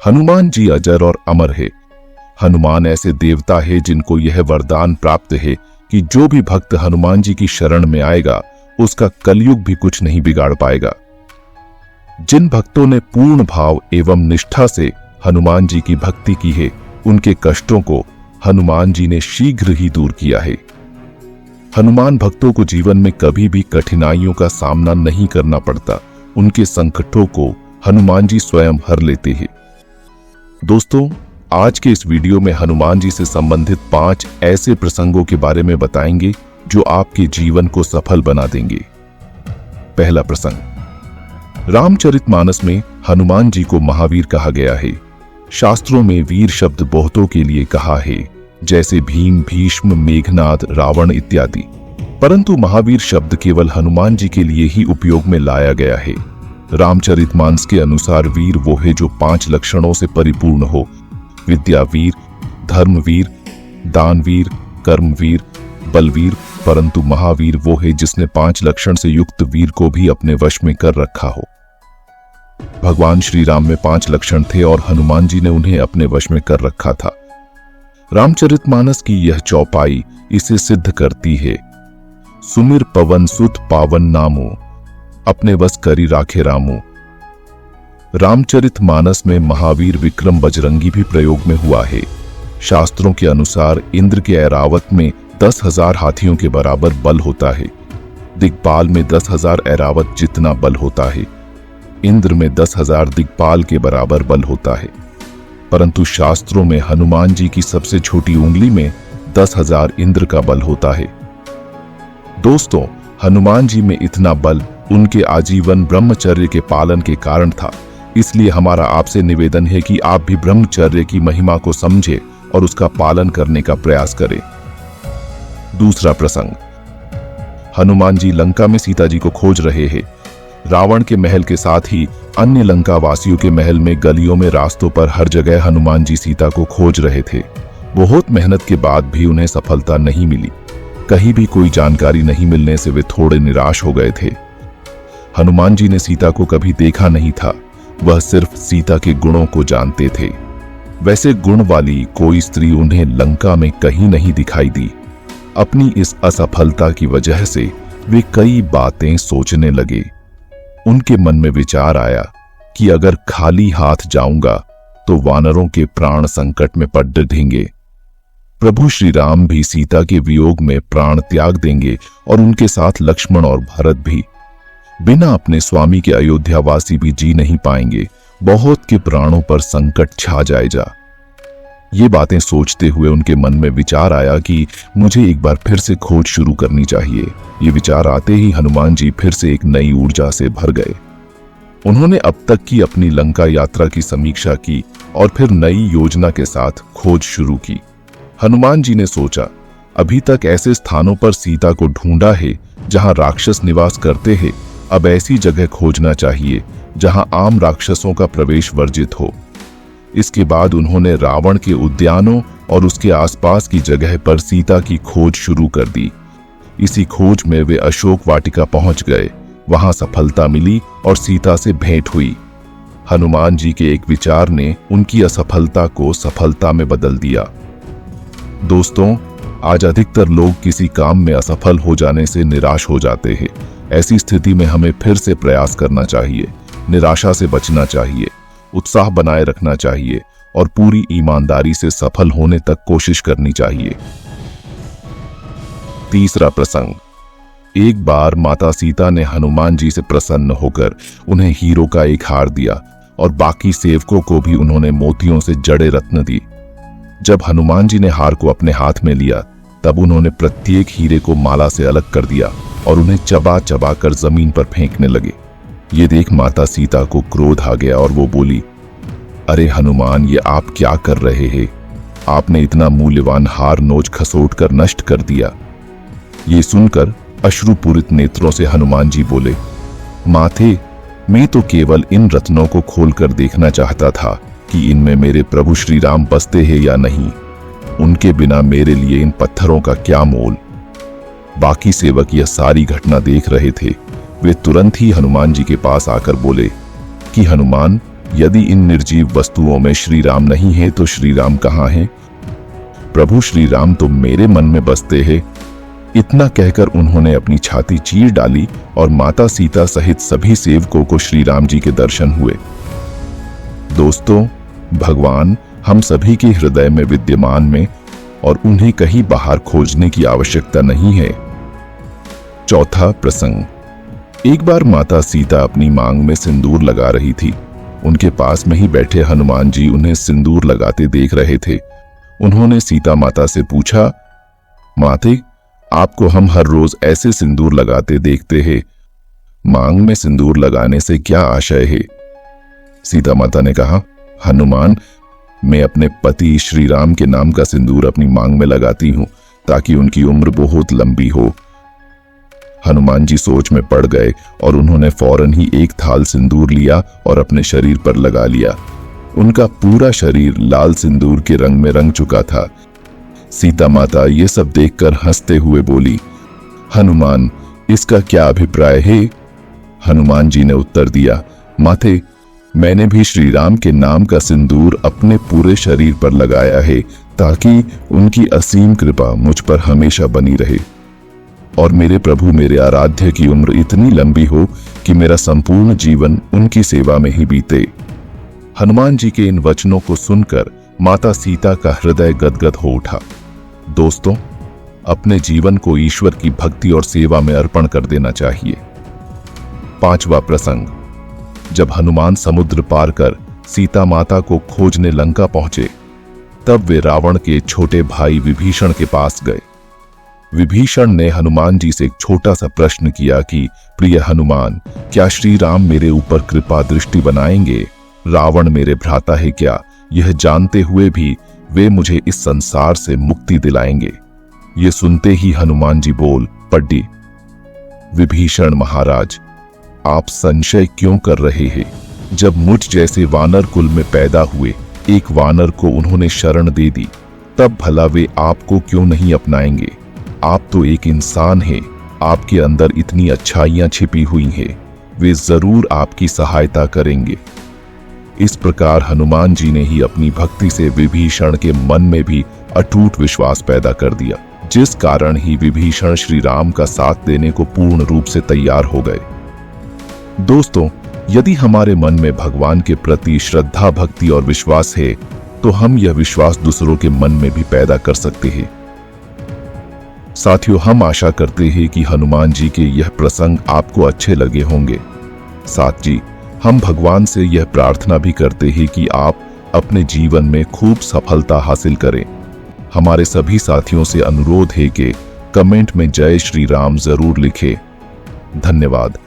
हनुमान जी अजर और अमर है। हनुमान ऐसे देवता है जिनको यह वरदान प्राप्त है कि जो भी भक्त हनुमान जी की शरण में आएगा उसका कलयुग भी कुछ नहीं बिगाड़ पाएगा। जिन भक्तों ने पूर्ण भाव एवं निष्ठा से हनुमान जी की भक्ति की है, उनके कष्टों को हनुमान जी ने शीघ्र ही दूर किया है। हनुमान भक्तों को जीवन में कभी भी कठिनाइयों का सामना नहीं करना पड़ता। उनके संकटों को हनुमान जी स्वयं हर लेते हैं। दोस्तों, आज के इस वीडियो में हनुमान जी से संबंधित 5 ऐसे प्रसंगों के बारे में बताएंगे जो आपके जीवन को सफल बना देंगे। पहला प्रसंग, रामचरितमानस में हनुमान जी को महावीर कहा गया है। शास्त्रों में वीर शब्द बहुतों के लिए कहा है, जैसे भीम, भीष्म, मेघनाद, रावण इत्यादि। परंतु महावीर शब्द केवल हनुमान जी के लिए ही उपयोग में लाया गया है। रामचरितमानस के अनुसार वीर वो है जो 5 लक्षणों से परिपूर्ण हो: विद्यावीर, धर्मवीर, दानवीर, कर्मवीर, बलवीर। परंतु महावीर वो है जिसने 5 लक्षण से युक्त वीर को भी अपने वश में कर रखा हो। भगवान श्री राम में 5 लक्षण थे और हनुमान जी ने उन्हें अपने वश में कर रखा था। रामचरितमानस की यह चौपाई इसे सिद्ध करती है। सुमिर पवन सुत पावन नामो, अपने वश करी राखे रामो। रामचरितमानस में महावीर विक्रम बजरंगी भी प्रयोग में हुआ है। शास्त्रों के अनुसार इंद्र के ऐरावत में 10,000 हाथियों के बराबर बल होता है। दिक्पाल में 10,000 ऐरावत जितना बल होता है। इंद्र में 10,000 दिक्पाल के बराबर बल होता है। परंतु शास्त्रों में हनुमान जी की सबसे छोटी उंगली में 10,000 इंद्र का बल होता है। दोस्तों, हनुमान जी में इतना बल उनके आजीवन ब्रह्मचर्य के पालन के कारण था। इसलिए हमारा आपसे निवेदन है कि आप भी ब्रह्मचर्य की महिमा को समझें और उसका पालन करने का प्रयास करें। दूसरा प्रसंग, हनुमान जी लंका में सीता जी को खोज रहे हैं। रावण के महल के साथ ही अन्य लंका वासियों के महल में, गलियों में, रास्तों पर हर जगह हनुमान जी सीता को खोज रहे थे। बहुत मेहनत के बाद भी उन्हें सफलता नहीं मिली। कहीं भी कोई जानकारी नहीं मिलने से वे थोड़े निराश हो गए थे। हनुमान जी ने सीता को कभी देखा नहीं था, वह सिर्फ सीता के गुणों को जानते थे। वैसे गुण वाली कोई स्त्री उन्हें लंका में कहीं नहीं दिखाई दी। अपनी इस असफलता की वजह से वे कई बातें सोचने लगे। उनके मन में विचार आया कि अगर खाली हाथ जाऊंगा तो वानरों के प्राण संकट में पड़ डटेंगे। प्रभु श्री राम भी सीता के वियोग में प्राण त्याग देंगे और उनके साथ लक्ष्मण और भरत भी। बिना अपने स्वामी के अयोध्यावासी भी जी नहीं पाएंगे। बहुत के प्राणों पर संकट छा जाएगा। ये बातें सोचते हुए उनके मन में विचार आया कि मुझे एक बार फिर से खोज शुरू करनी चाहिए। ये विचार आते ही हनुमान जी फिर से एक नई ऊर्जा से भर गए। उन्होंने अब तक की अपनी लंका यात्रा की समीक्षा की और फिर नई योजना के साथ खोज शुरू की। हनुमान जी ने सोचा, अभी तक ऐसे स्थानों पर सीता को ढूंढा है जहां राक्षस निवास करते हैं। अब ऐसी जगह खोजना चाहिए जहां आम राक्षसों का प्रवेश वर्जित हो। इसके बाद उन्होंने रावण के उद्यानों और उसके आसपास की जगह पर सीता की खोज शुरू कर दी। इसी खोज में वे अशोक वाटिका पहुंच गए। वहां सफलता मिली और सीता से भेंट हुई। हनुमान जी के एक विचार ने उनकी असफलता को सफलता में बदल दिया। दोस्तों, आज अधिकतर लोग किसी काम में असफल हो जाने से निराश हो जाते हैं। ऐसी स्थिति में हमें फिर से प्रयास करना चाहिए, निराशा से बचना चाहिए, उत्साह बनाए रखना चाहिए और पूरी ईमानदारी से सफल होने तक कोशिश करनी चाहिए। तीसरा प्रसंग, एक बार माता सीता ने हनुमान जी से प्रसन्न होकर उन्हें हीरो का एक हार दिया और बाकी सेवकों को भी उन्होंने मोतियों से जड़े रत्न दी। जब हनुमान जी ने हार को अपने हाथ में लिया, तब उन्होंने प्रत्येक हीरे को माला से अलग कर दिया और उन्हें चबा चबा कर जमीन पर फेंकने लगे। ये देख माता सीता को क्रोध आ गया और वो बोली, अरे हनुमान, ये आप क्या कर रहे हैं? आपने इतना मूल्यवान हार नोच खसोट कर नष्ट कर दिया। ये सुनकर अश्रुपूरित नेत्रों से हनुमान जी बोले, माथे, मैं तो केवल इन रत्नों को खोलकर देखना चाहता था कि इनमें मेरे प्रभु श्री राम बसते हैं या नहीं। उनके बिना मेरे लिए इन पत्थरों का क्या मोल। बाकी सेवक यह सारी घटना देख रहे थे। वे तुरंत ही हनुमान जी के पास आकर बोले कि हनुमान, यदि इन निर्जीव वस्तुओं में श्री राम नहीं है तो श्री राम कहाँ हैं? प्रभु श्री राम तो मेरे मन में बसते हैं। इतना कहकर उन्होंने अपनी छाती चीर डाली और माता सीता सहित सभी सेवकों को श्री राम जी के दर्शन हुए। दोस्तों, भगवान हम सभी के हृदय में विद्यमान में और उन्हें कहीं बाहर खोजने की आवश्यकता नहीं है। चौथा प्रसंग। एक बार माता सीता अपनी मांग में सिंदूर लगा रही थी। उनके पास में ही बैठे हनुमान जी उन्हें सिंदूर लगाते देख रहे थे। उन्होंने सीता माता से पूछा, माते, आपको हम हर रोज ऐसे सिंदूर लगाते देखते हैं, मांग में सिंदूर लगाने से क्या आशय है? सीता माता ने कहा, हनुमान, मैं अपने पति श्री राम के नाम का सिंदूर अपनी मांग में लगाती हूं ताकि उनकी उम्र बहुत लंबी हो। हनुमान जी सोच में पड़ गए और उन्होंने फौरन ही एक थाल सिंदूर लिया और अपने शरीर पर लगा लिया। उनका पूरा शरीर लाल सिंदूर के रंग में रंग चुका था। सीता माता ये सब देखकर हंसते हुए बोली, हनुमान, इसका क्या अभिप्राय है? हनुमान जी ने उत्तर दिया, माते, मैंने भी श्री राम के नाम का सिंदूर अपने पूरे शरीर पर लगाया है ताकि उनकी असीम कृपा मुझ पर हमेशा बनी रहे और मेरे प्रभु मेरे आराध्य की उम्र इतनी लंबी हो कि मेरा संपूर्ण जीवन उनकी सेवा में ही बीते। हनुमान जी के इन वचनों को सुनकर माता सीता का हृदय गदगद हो उठा। दोस्तों, अपने जीवन को ईश्वर की भक्ति और सेवा में अर्पण कर देना चाहिए। पांचवा प्रसंग। जब हनुमान समुद्र पार कर सीता माता को खोजने लंका पहुंचे, तब वे रावण के छोटे भाई विभीषण के पास गए। विभीषण ने हनुमान जी से एक छोटा सा प्रश्न किया कि प्रिय हनुमान, क्या श्री राम मेरे ऊपर कृपा दृष्टि बनाएंगे? रावण मेरे भ्राता है क्या? यह जानते हुए भी वे मुझे इस संसार से मुक्ति दिलाएंगे। ये सुनते ही हनुमान जी बोल पड़े, विभीषण महाराज, आप संशय क्यों कर रहे हैं? जब मुझ जैसे वानर कुल में पैदा हुए एक वानर को उन्होंने शरण दे दी, तब भला वे आपको क्यों नहीं अपनाएंगे? आप तो एक इंसान हैं, आपके अंदर इतनी अच्छाइयां छिपी हुई हैं, वे जरूर आपकी सहायता करेंगे। इस प्रकार हनुमान जी ने ही अपनी भक्ति से विभीषण के मन में भी अटूट विश्वास पैदा कर दिया, जिस कारण ही विभीषण श्री राम का साथ देने को पूर्ण रूप से तैयार हो गए। दोस्तों, यदि हमारे मन में भगवान के प्रति श्रद्धा, भक्ति और विश्वास है, तो हम यह विश्वास दूसरों के मन में भी पैदा कर सकते हैं। साथियों, हम आशा करते हैं कि हनुमान जी के यह प्रसंग आपको अच्छे लगे होंगे। साथ जी, हम भगवान से यह प्रार्थना भी करते हैं कि आप अपने जीवन में खूब सफलता हासिल करें। हमारे सभी साथियों से अनुरोध है कि कमेंट में जय श्री राम जरूर लिखें। धन्यवाद।